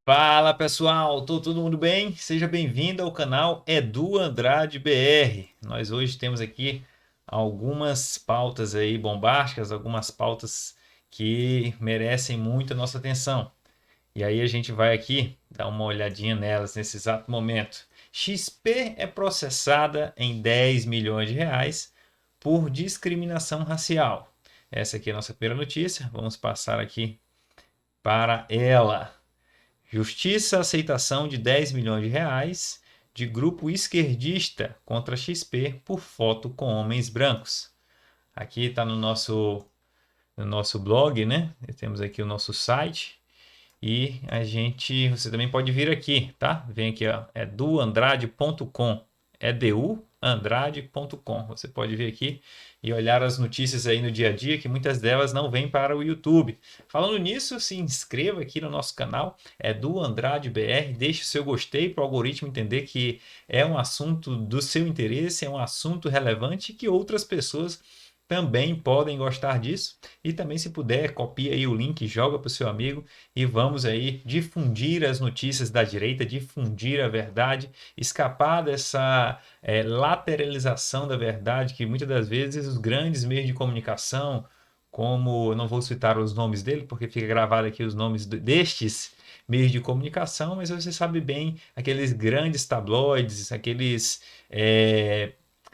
Fala pessoal, todo mundo bem? Seja bem-vindo ao canal Edu Andrade BR. Nós hoje temos aqui algumas pautas aí bombásticas, algumas pautas que merecem muito a nossa atenção. E aí a gente vai aqui dar uma olhadinha nelas nesse exato momento. XP é processada em 10 milhões de reais por discriminação racial. Essa aqui é a nossa primeira notícia. Vamos passar aqui para ela. Justiça aceitação de 10 milhões de reais de grupo esquerdista contra XP por foto com homens brancos. Aqui está no nosso blog, né? Temos aqui o nosso site e você também pode vir aqui, tá? Vem aqui, ó, é duandrade.com, é duandrade.com. Você pode vir aqui e olhar as notícias aí no dia a dia, que muitas delas não vêm para o YouTube. Falando nisso, se inscreva aqui no nosso canal, é do Andrade BR, deixe o seu gostei para o algoritmo entender que é um assunto do seu interesse, é um assunto relevante que outras pessoas também podem gostar disso. E também, se puder, copia aí o link, joga para o seu amigo e vamos aí difundir as notícias da direita, difundir a verdade, escapar dessa lateralização da verdade que muitas das vezes os grandes meios de comunicação, como não vou citar os nomes dele porque fica gravado aqui os nomes destes meios de comunicação, mas você sabe bem, aqueles grandes tabloides, aqueles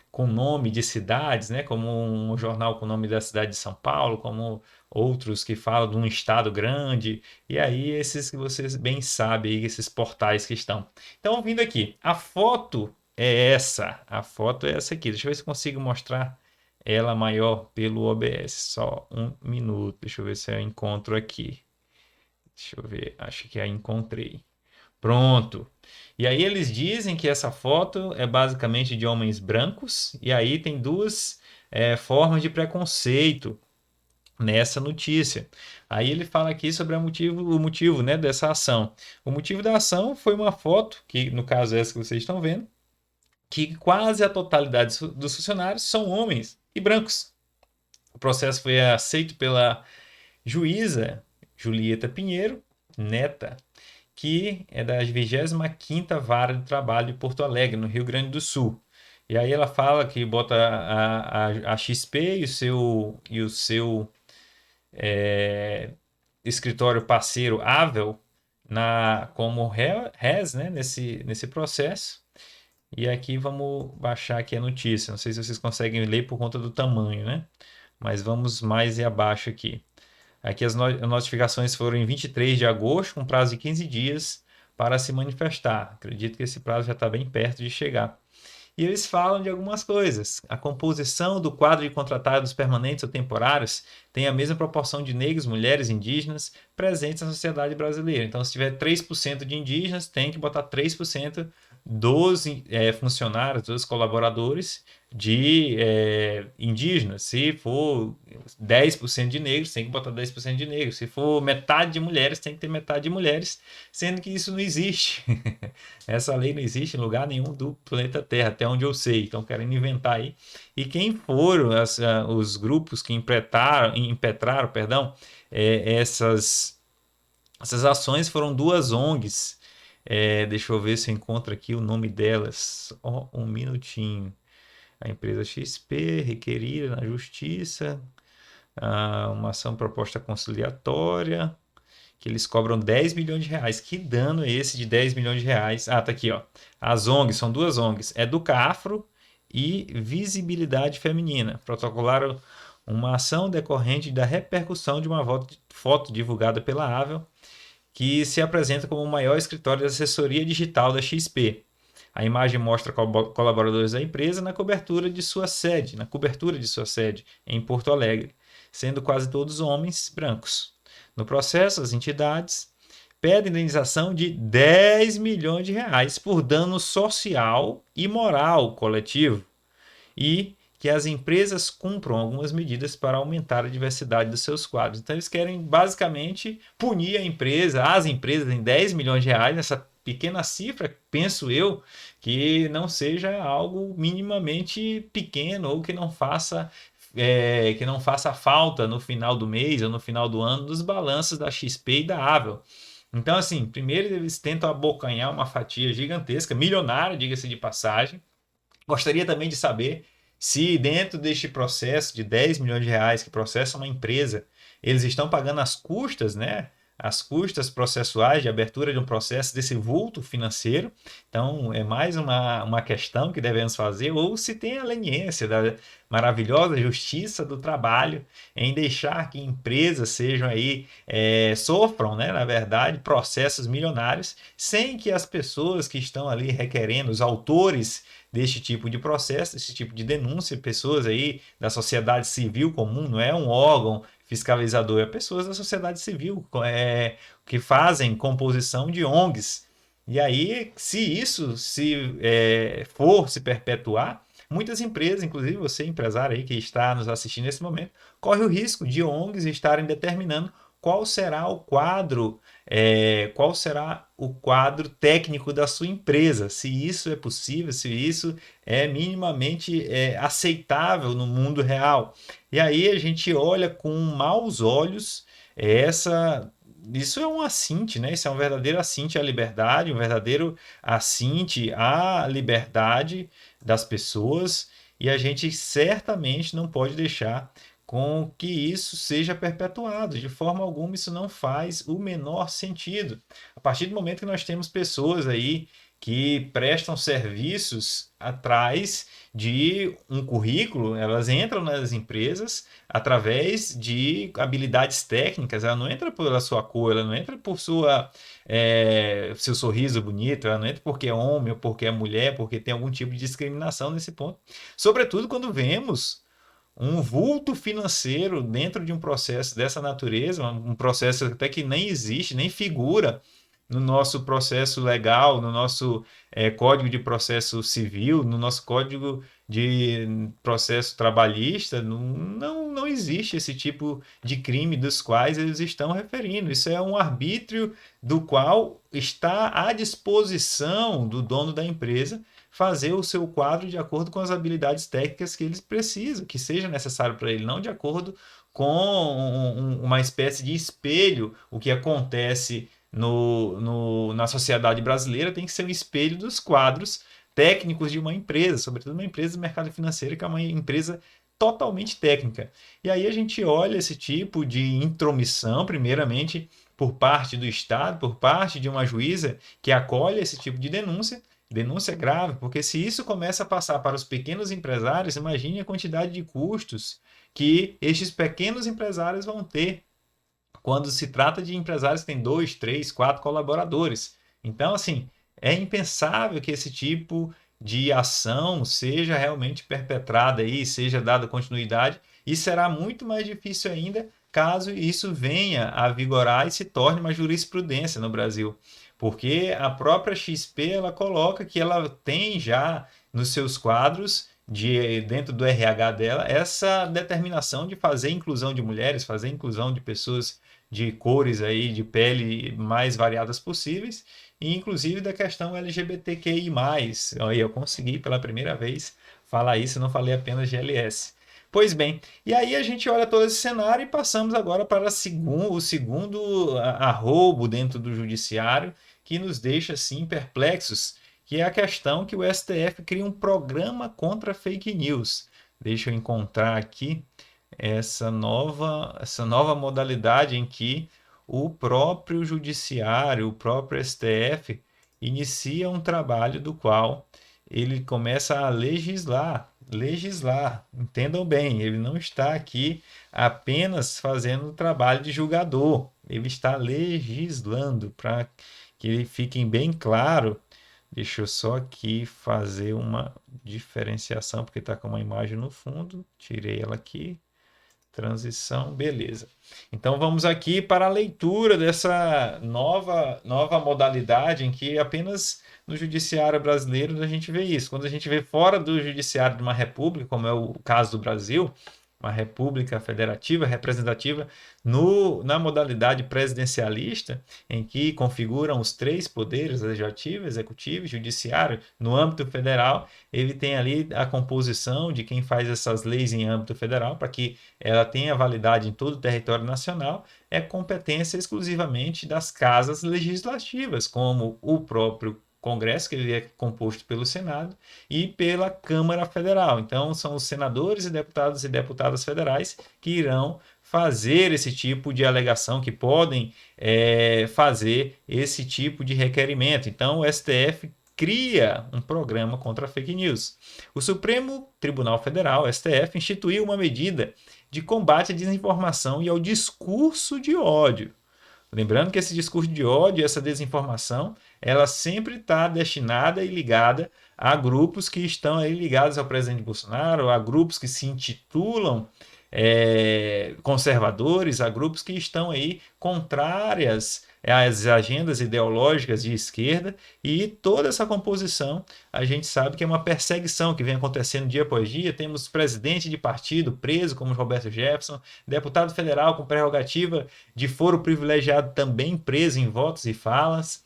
com nome de cidades, né? Como um jornal com o nome da cidade de São Paulo, como outros que falam de um estado grande, e aí esses que vocês bem sabem, esses portais que estão. Então, vindo aqui, a foto é essa aqui, deixa eu ver se consigo mostrar ela maior pelo OBS, só um minuto, deixa eu ver se eu encontro aqui, deixa eu ver, acho que a encontrei. Pronto. E aí eles dizem que essa foto é basicamente de homens brancos, e aí tem duas formas de preconceito nessa notícia. Aí ele fala aqui sobre o motivo, né, dessa ação. O motivo da ação foi uma foto, que no caso é essa que vocês estão vendo, que quase a totalidade dos funcionários são homens e brancos. O processo foi aceito pela juíza Julieta Pinheiro, neta, que é da 25ª Vara de Trabalho de Porto Alegre, no Rio Grande do Sul. E aí ela fala que bota a XP e o seu escritório parceiro Avel como réis, né, nesse processo. E aqui vamos baixar aqui a notícia. Não sei se vocês conseguem ler por conta do tamanho, né? Mas vamos mais e abaixo aqui. Aqui as notificações foram em 23 de agosto, com prazo de 15 dias para se manifestar. Acredito que esse prazo já está bem perto de chegar. E eles falam de algumas coisas. A composição do quadro de contratados permanentes ou temporários tem a mesma proporção de negros, mulheres, indígenas presentes na sociedade brasileira. Então, se tiver 3% de indígenas, tem que botar 3% dos funcionários, dos colaboradores de indígenas. Se for 10% de negros, tem que botar 10% de negros. Se for metade de mulheres, tem que ter metade de mulheres, sendo que isso não existe. Essa lei não existe em lugar nenhum do planeta Terra, até onde eu sei. Então, querem inventar aí. E quem foram os grupos que impetraram, perdão, essas ações foram duas ONGs. Deixa eu ver se eu encontro aqui o nome delas. Um minutinho. A empresa XP requerida na justiça, uma ação proposta conciliatória, que eles cobram 10 milhões de reais. Que dano é esse de 10 milhões de reais? Ah, tá aqui, ó. As ONGs, são duas ONGs, Educa Afro e Visibilidade Feminina. Protocolaram uma ação decorrente da repercussão de uma foto divulgada pela Avel, que se apresenta como o maior escritório de assessoria digital da XP. A imagem mostra colaboradores da empresa na cobertura de sua sede em Porto Alegre, sendo quase todos homens brancos. No processo, as entidades pedem indenização de 10 milhões de reais por dano social e moral coletivo e que as empresas cumpram algumas medidas para aumentar a diversidade dos seus quadros. Então, eles querem basicamente punir as empresas em 10 milhões de reais, nessa pequena cifra, penso eu, que não seja algo minimamente pequeno ou que não faça falta no final do mês ou no final do ano dos balanços da XP e da Avel. Então, assim, primeiro eles tentam abocanhar uma fatia gigantesca, milionária, diga-se de passagem. Gostaria também de saber se dentro deste processo de 10 milhões de reais que processa uma empresa, eles estão pagando as custas, né? As custas processuais de abertura de um processo desse vulto financeiro. Então, é mais uma questão que devemos fazer, ou se tem a leniência da maravilhosa justiça do trabalho em deixar que empresas sejam aí, sofram, né, na verdade, processos milionários, sem que as pessoas que estão ali requerendo, os autores deste tipo de processo, desse tipo de denúncia, pessoas aí da sociedade civil comum, não é um órgão fiscalizador, é pessoas da sociedade civil que fazem composição de ONGs. E aí, se isso for se perpetuar, muitas empresas, inclusive você, empresário aí que está nos assistindo nesse momento, corre o risco de ONGs estarem determinando qual será o quadro técnico da sua empresa, se isso é possível, se isso é minimamente aceitável no mundo real. E aí a gente olha com maus olhos essa. Isso é um assinte, né? Isso é um verdadeiro assinte à liberdade, um verdadeiro assinte à liberdade das pessoas, e a gente certamente não pode deixar com que isso seja perpetuado. De forma alguma, isso não faz o menor sentido. A partir do momento que nós temos pessoas aí que prestam serviços atrás de um currículo, elas entram nas empresas através de habilidades técnicas, ela não entra pela sua cor, ela não entra por seu sorriso bonito, ela não entra porque é homem ou porque é mulher, porque tem algum tipo de discriminação nesse ponto. Sobretudo quando vemos um vulto financeiro dentro de um processo dessa natureza, um processo até que nem existe, nem figura no nosso processo legal, no nosso Código de Processo Civil, no nosso Código de Processo Trabalhista, não existe esse tipo de crime dos quais eles estão referindo. Isso é um arbítrio do qual está à disposição do dono da empresa fazer o seu quadro de acordo com as habilidades técnicas que eles precisam, que seja necessário para ele, não de acordo com uma espécie de espelho. O que acontece na sociedade brasileira tem que ser um espelho dos quadros técnicos de uma empresa, sobretudo uma empresa do mercado financeiro, que é uma empresa totalmente técnica. E aí a gente olha esse tipo de intromissão, primeiramente, por parte do Estado, por parte de uma juíza que acolhe esse tipo de denúncia. Denúncia grave, porque se isso começa a passar para os pequenos empresários, imagine a quantidade de custos que estes pequenos empresários vão ter quando se trata de empresários que têm 2, 3, 4 colaboradores. Então, assim, é impensável que esse tipo de ação seja realmente perpetrada e seja dada continuidade, e será muito mais difícil ainda caso isso venha a vigorar e se torne uma jurisprudência no Brasil. Porque a própria XP ela coloca que ela tem já nos seus quadros dentro do RH dela essa determinação de fazer inclusão de mulheres, fazer inclusão de pessoas de cores aí, de pele mais variadas possíveis, e inclusive da questão LGBTQI+. Aí eu consegui pela primeira vez falar isso, não falei apenas GLS. Pois bem, e aí a gente olha todo esse cenário e passamos agora para o segundo arrobo dentro do judiciário que nos deixa assim perplexos, que é a questão que o STF cria um programa contra fake news. Deixa eu encontrar aqui essa nova modalidade em que o próprio judiciário, o próprio STF, inicia um trabalho do qual ele começa a legislar. Legislar, entendam bem, ele não está aqui apenas fazendo o trabalho de julgador, ele está legislando para que fiquem bem claro. Deixa eu só aqui fazer uma diferenciação, porque está com uma imagem no fundo, tirei ela aqui. Transição, beleza. Então vamos aqui para a leitura dessa nova modalidade em que apenas no judiciário brasileiro a gente vê isso. Quando a gente vê fora do judiciário de uma república, como é o caso do Brasil, uma república federativa, representativa, na modalidade presidencialista, em que configuram os três poderes, legislativo, executivo e judiciário, no âmbito federal, ele tem ali a composição de quem faz essas leis em âmbito federal, para que ela tenha validade em todo o território nacional, é competência exclusivamente das casas legislativas, como o próprio Congresso, que ele é composto pelo Senado, e pela Câmara Federal. Então, são os senadores e deputadas federais que irão fazer esse tipo de alegação, que podem fazer esse tipo de requerimento. Então, o STF cria um programa contra a fake news. O Supremo Tribunal Federal, STF, instituiu uma medida de combate à desinformação e ao discurso de ódio. Lembrando que esse discurso de ódio, essa desinformação, ela sempre está destinada e ligada a grupos que estão aí ligados ao presidente Bolsonaro, a grupos que se intitulam conservadores, a grupos que estão aí contrárias às agendas ideológicas de esquerda, e toda essa composição a gente sabe que é uma perseguição que vem acontecendo dia após dia. Temos presidente de partido preso, como Roberto Jefferson, deputado federal com prerrogativa de foro privilegiado também preso em votos e falas,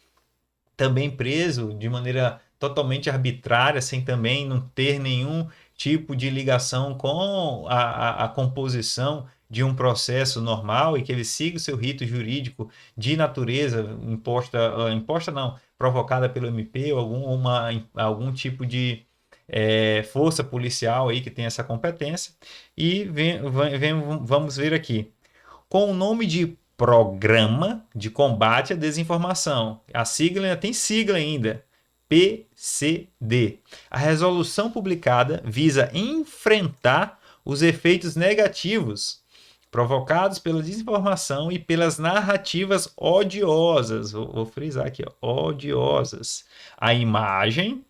também preso de maneira totalmente arbitrária, sem também não ter nenhum tipo de ligação com a composição de um processo normal, e que ele siga o seu rito jurídico de natureza imposta não, provocada pelo MP ou algum tipo de força policial aí que tem essa competência. E vamos ver aqui. Com o nome de Programa de Combate à Desinformação. A sigla tem sigla ainda. PCD. A resolução publicada visa enfrentar os efeitos negativos provocados pela desinformação e pelas narrativas odiosas. Vou frisar aqui, odiosas. A imagem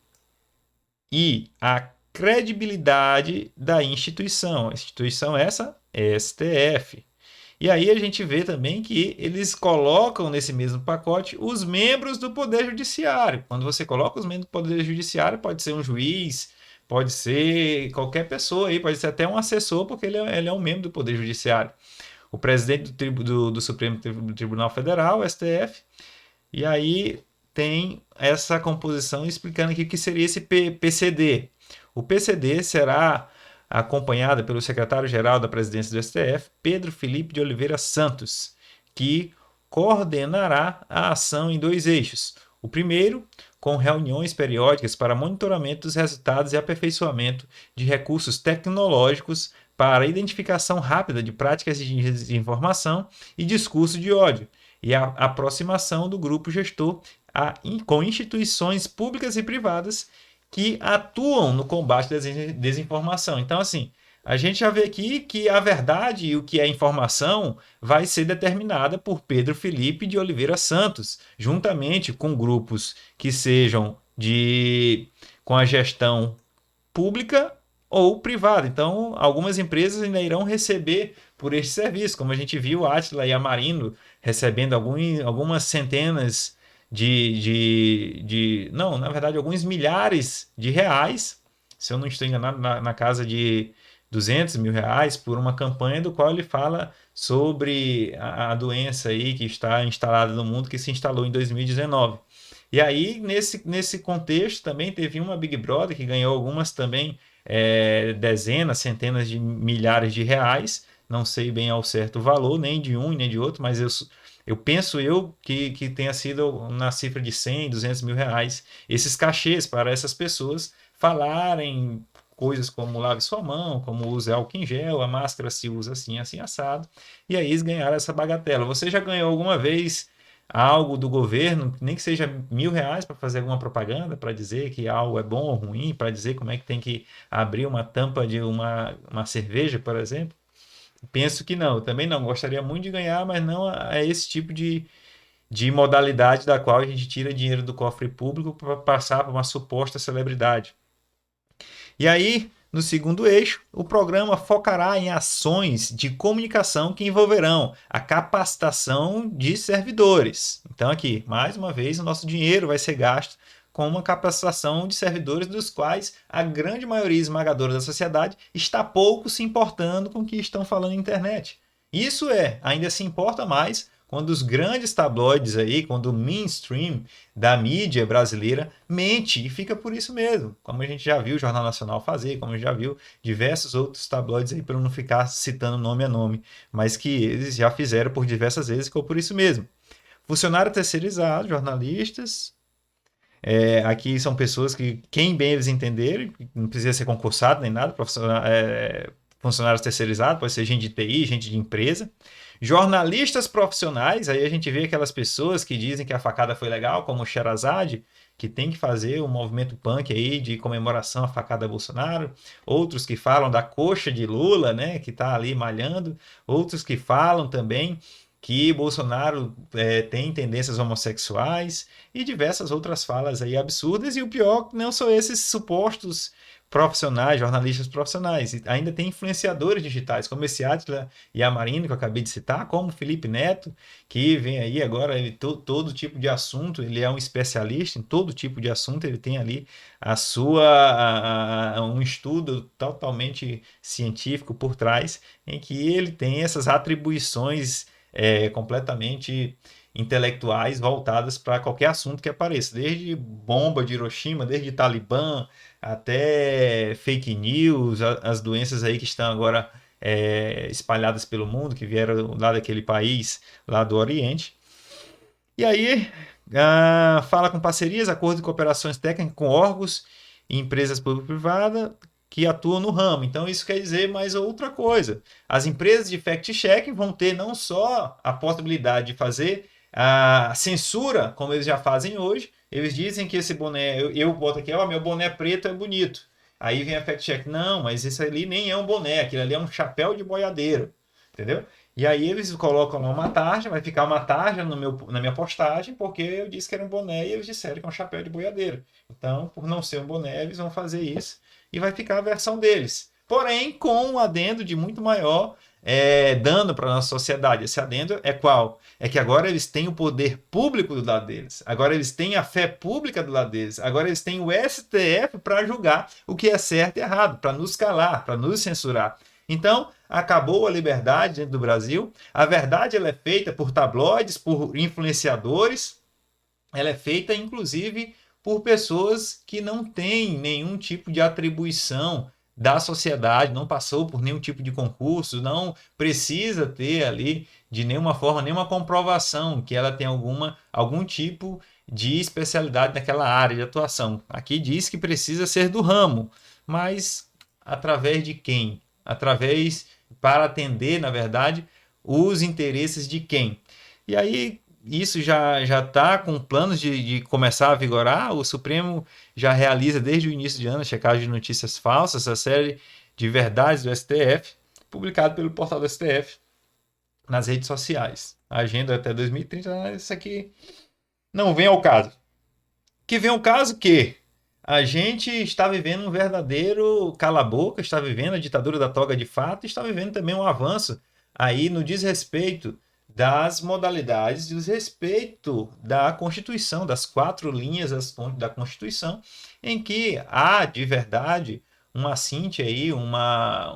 e a credibilidade da instituição. A instituição essa? STF. E aí a gente vê também que eles colocam nesse mesmo pacote os membros do Poder Judiciário. Quando você coloca os membros do Poder Judiciário, pode ser um juiz, pode ser qualquer pessoa aí, pode ser até um assessor, porque ele é um membro do Poder Judiciário. O presidente do Supremo Tribunal Federal, STF, e aí tem essa composição explicando aqui o que seria esse PCD. O PCD será acompanhada pelo secretário-geral da presidência do STF, Pedro Felipe de Oliveira Santos, que coordenará a ação em dois eixos. O primeiro, com reuniões periódicas para monitoramento dos resultados e aperfeiçoamento de recursos tecnológicos para a identificação rápida de práticas de desinformação e discurso de ódio, e a aproximação do grupo gestor com instituições públicas e privadas que atuam no combate da desinformação. Então, assim, a gente já vê aqui que a verdade e o que é informação vai ser determinada por Pedro Felipe de Oliveira Santos, juntamente com grupos que sejam com a gestão pública ou privada. Então, algumas empresas ainda irão receber por este serviço, como a gente viu a Átila e a Marino recebendo algumas centenas não, na verdade, alguns milhares de reais, se eu não estou enganado, na casa de 200 mil reais, por uma campanha do qual ele fala sobre a doença aí que está instalada no mundo, que se instalou em 2019. E aí, nesse contexto, também teve uma Big Brother que ganhou algumas também dezenas, centenas de milhares de reais, não sei bem ao certo o valor, nem de um nem de outro, mas eu penso que tenha sido na cifra de 100, 200 mil reais esses cachês para essas pessoas falarem coisas como lave sua mão, como use álcool em gel, a máscara se usa assim, assim, assado, e aí eles ganharam essa bagatela. Você já ganhou alguma vez algo do governo, nem que seja R$ 1.000, para fazer alguma propaganda, para dizer que algo é bom ou ruim, para dizer como é que tem que abrir uma tampa de uma cerveja, por exemplo? Penso que não, eu também não. Gostaria muito de ganhar, mas não é esse tipo de modalidade da qual a gente tira dinheiro do cofre público para passar para uma suposta celebridade. E aí, No segundo eixo, o programa focará em ações de comunicação que envolverão a capacitação de servidores. Então, aqui, mais uma vez, o nosso dinheiro vai ser gasto com uma capacitação de servidores dos quais a grande maioria esmagadora da sociedade está pouco se importando com o que estão falando na internet. Isso ainda se importa mais quando os grandes tabloides aí, quando o mainstream da mídia brasileira mente, e fica por isso mesmo, como a gente já viu o Jornal Nacional fazer, como a gente já viu diversos outros tabloides aí, para não ficar citando nome a nome, mas que eles já fizeram por diversas vezes, ficou por isso mesmo. Funcionário terceirizado, jornalistas, aqui são pessoas que, quem bem eles entenderem, não precisa ser concursado nem nada, funcionários terceirizados, pode ser gente de TI, gente de empresa. Jornalistas profissionais, aí a gente vê aquelas pessoas que dizem que a facada foi legal, como o Sherazade, que tem que fazer um movimento punk aí de comemoração à facada Bolsonaro. Outros que falam da coxa de Lula, né, que está ali malhando. Outros que falam também que Bolsonaro tem tendências homossexuais e diversas outras falas aí absurdas. E o pior não são esses supostos profissionais, jornalistas profissionais. E ainda tem influenciadores digitais, como esse Átila Yamarino, que eu acabei de citar, como Felipe Neto, que vem aí agora, todo tipo de assunto, ele é um especialista em todo tipo de assunto, ele tem ali um estudo totalmente científico por trás, em que ele tem essas atribuições completamente intelectuais voltadas para qualquer assunto que apareça, desde bomba de Hiroshima, desde Talibã até fake news, as doenças aí que estão agora espalhadas pelo mundo, que vieram lá daquele país, lá do Oriente. E aí, fala com parcerias, acordos e cooperações técnicas com órgãos e empresas público-privadas que atuam no ramo. Então, isso quer dizer mais outra coisa. As empresas de fact-checking vão ter não só a possibilidade de fazer a censura, como eles já fazem hoje. Eles dizem que esse boné, eu boto aqui, meu boné preto é bonito. Aí vem a fact-check, não, mas esse ali nem é um boné, aquilo ali é um chapéu de boiadeiro, entendeu? E aí eles colocam lá uma tarja, vai ficar uma tarja na minha postagem, porque eu disse que era um boné e eles disseram que é um chapéu de boiadeiro. Então, por não ser um boné, eles vão fazer isso e vai ficar a versão deles. Porém, com um adendo de muito maior dano para a nossa sociedade. Esse adendo é qual? É que agora eles têm o poder público do lado deles. Agora eles têm a fé pública do lado deles. Agora eles têm o STF para julgar o que é certo e errado, para nos calar, para nos censurar. Então, acabou a liberdade dentro do Brasil. A verdade ela é feita por tabloides, por influenciadores. Ela é feita, inclusive, por pessoas que não têm nenhum tipo de atribuição da sociedade, não passou por nenhum tipo de concurso, não precisa ter ali, de nenhuma forma, nenhuma comprovação que ela tem algum tipo de especialidade naquela área de atuação. Aqui diz que precisa ser do ramo, mas através de quem? Para atender, na verdade, os interesses de quem? E aí, isso já está com planos de começar a vigorar. O Supremo já realiza desde o início de ano a checagem de notícias falsas, a série de verdades do STF, publicado pelo portal do STF nas redes sociais. A agenda até 2030, isso aqui não vem ao caso. Que vem ao caso que a gente está vivendo um verdadeiro cala-boca, está vivendo a ditadura da toga de fato, está vivendo também um avanço aí no desrespeito das modalidades, desrespeito da Constituição, das 4 linhas da Constituição, em que há de verdade uma síntese aí, uma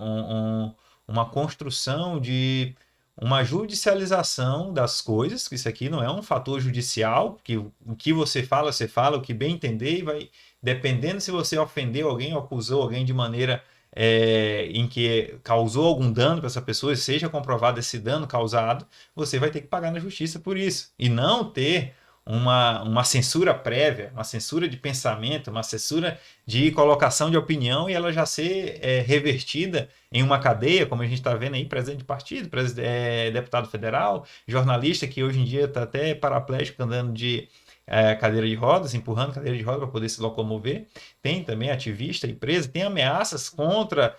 construção de uma judicialização das coisas, que isso aqui não é um fator judicial, que o que você fala, o que bem entender, e vai, dependendo se você ofendeu alguém ou acusou alguém de maneira em que causou algum dano para essa pessoa, seja comprovado esse dano causado, você vai ter que pagar na justiça por isso. E não ter uma censura prévia, uma censura de pensamento, uma censura de colocação de opinião e ela já ser revertida em uma cadeia, como a gente está vendo aí, presidente de partido, deputado federal, jornalista que hoje em dia está até paraplégico andando de cadeira de rodas, empurrando cadeira de rodas para poder se locomover. Tem também ativista, empresa, tem ameaças contra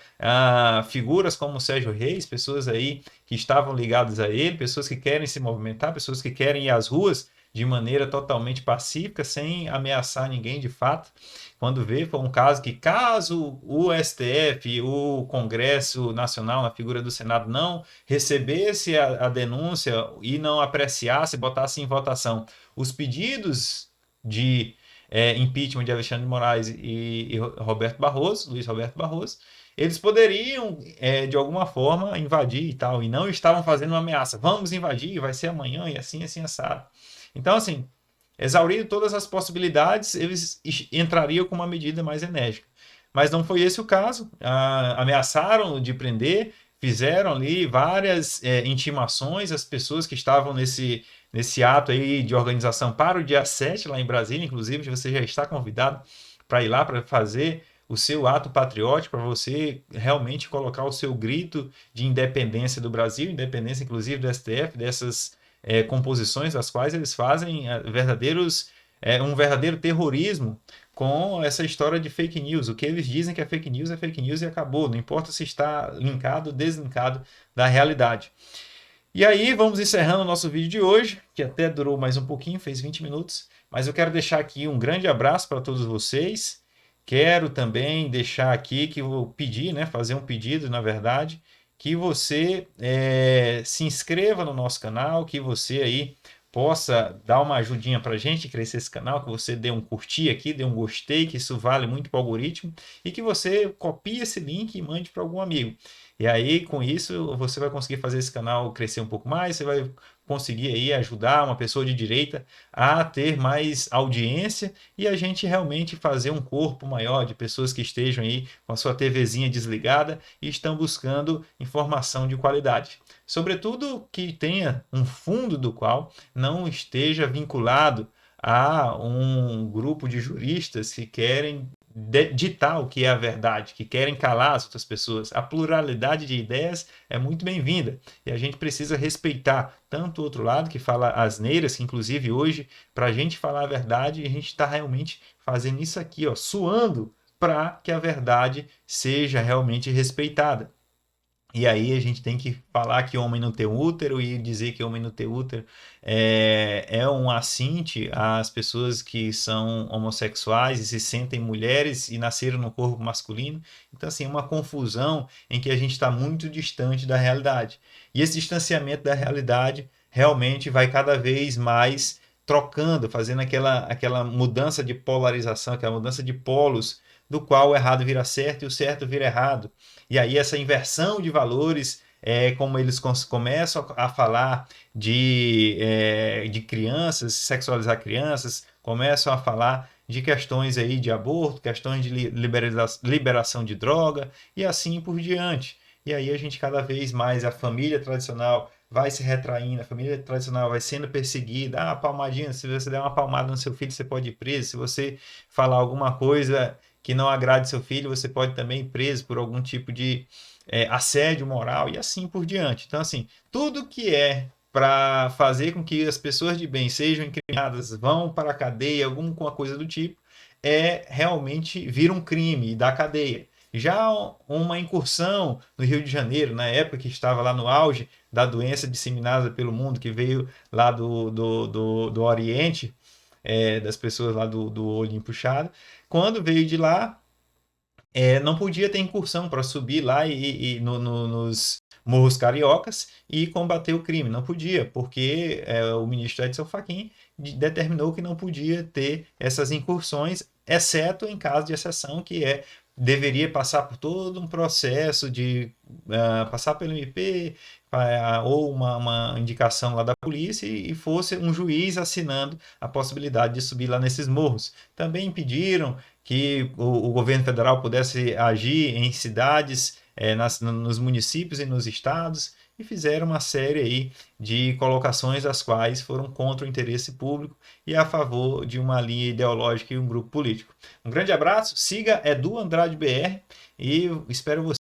figuras como o Sérgio Reis, pessoas aí que estavam ligadas a ele, pessoas que querem se movimentar, pessoas que querem ir às ruas de maneira totalmente pacífica, sem ameaçar ninguém de fato. Quando vê, foi um caso que, caso o STF, o Congresso Nacional, na figura do Senado, não recebesse a denúncia e não apreciasse, botasse em votação os pedidos de impeachment de Alexandre de Moraes e Roberto Barroso, Luiz Roberto Barroso, eles poderiam, de alguma forma, invadir e tal, e não estavam fazendo uma ameaça. Vamos invadir, vai ser amanhã, e assim, assado. Então, assim, exaurindo todas as possibilidades, eles entrariam com uma medida mais enérgica. Mas não foi esse o caso. Ameaçaram de prender, fizeram ali várias intimações às pessoas que estavam nesse ato aí de organização para o dia 7, lá em Brasília. Inclusive, você já está convidado para ir lá para fazer o seu ato patriótico, para você realmente colocar o seu grito de independência do Brasil, independência inclusive do STF, dessas composições das quais eles fazem um verdadeiro terrorismo com essa história de fake news. O que eles dizem que é fake news e acabou. Não importa se está linkado ou deslinkado da realidade. E aí, vamos encerrando o nosso vídeo de hoje, que até durou mais um pouquinho, fez 20 minutos. Mas eu quero deixar aqui um grande abraço para todos vocês. Quero também deixar aqui que eu vou pedir, né, fazer um pedido, na verdade, que você se inscreva no nosso canal, que você aí possa dar uma ajudinha para a gente crescer esse canal, que você dê um curtir aqui, dê um gostei, que isso vale muito para o algoritmo, e que você copie esse link e mande para algum amigo. E aí, com isso, você vai conseguir fazer esse canal crescer um pouco mais, você vai conseguir aí ajudar uma pessoa de direita a ter mais audiência e a gente realmente fazer um corpo maior de pessoas que estejam aí com a sua TVzinha desligada e estão buscando informação de qualidade. Sobretudo que tenha um fundo do qual não esteja vinculado a um grupo de juristas que querem ditar o que é a verdade, que querem calar as outras pessoas. A pluralidade de ideias é muito bem-vinda e a gente precisa respeitar tanto o outro lado, que fala asneiras, que inclusive hoje, para a gente falar a verdade, a gente está realmente fazendo isso aqui, ó, suando para que a verdade seja realmente respeitada. E aí a gente tem que falar que homem não tem útero e dizer que homem não tem útero é um assinte às pessoas que são homossexuais e se sentem mulheres e nasceram no corpo masculino. Então, assim, é uma confusão em que a gente está muito distante da realidade. E esse distanciamento da realidade realmente vai cada vez mais trocando, fazendo aquela mudança de polarização, aquela mudança de polos, do qual o errado vira certo e o certo vira errado. E aí essa inversão de valores, como eles começam a falar de crianças, sexualizar crianças, começam a falar de questões aí de aborto, questões de liberação de droga e assim por diante. E aí a gente cada vez mais, a família tradicional vai se retraindo, a família tradicional vai sendo perseguida. Palmadinha, se você der uma palmada no seu filho, você pode ir preso. Se você falar alguma coisa que não agrade seu filho, você pode também ir preso por algum tipo de assédio moral e assim por diante. Então, assim, tudo que é para fazer com que as pessoas de bem sejam incriminadas, vão para a cadeia, alguma coisa do tipo, realmente vir um crime da cadeia. Já uma incursão no Rio de Janeiro, na época que estava lá no auge da doença disseminada pelo mundo, que veio lá do Oriente, das pessoas lá do olhinho puxado, quando veio de lá, não podia ter incursão para subir lá nos morros cariocas e combater o crime. Não podia, porque o ministro Edson Fachin determinou que não podia ter essas incursões, exceto em caso de exceção, que deveria passar por todo um processo de passar pelo MP ou uma indicação lá da polícia e fosse um juiz assinando a possibilidade de subir lá nesses morros. Também impediram que o governo federal pudesse agir em cidades, nos municípios e nos estados, e fizeram uma série aí de colocações as quais foram contra o interesse público e a favor de uma linha ideológica e um grupo político. Um grande abraço, siga Edu Andrade BR e espero você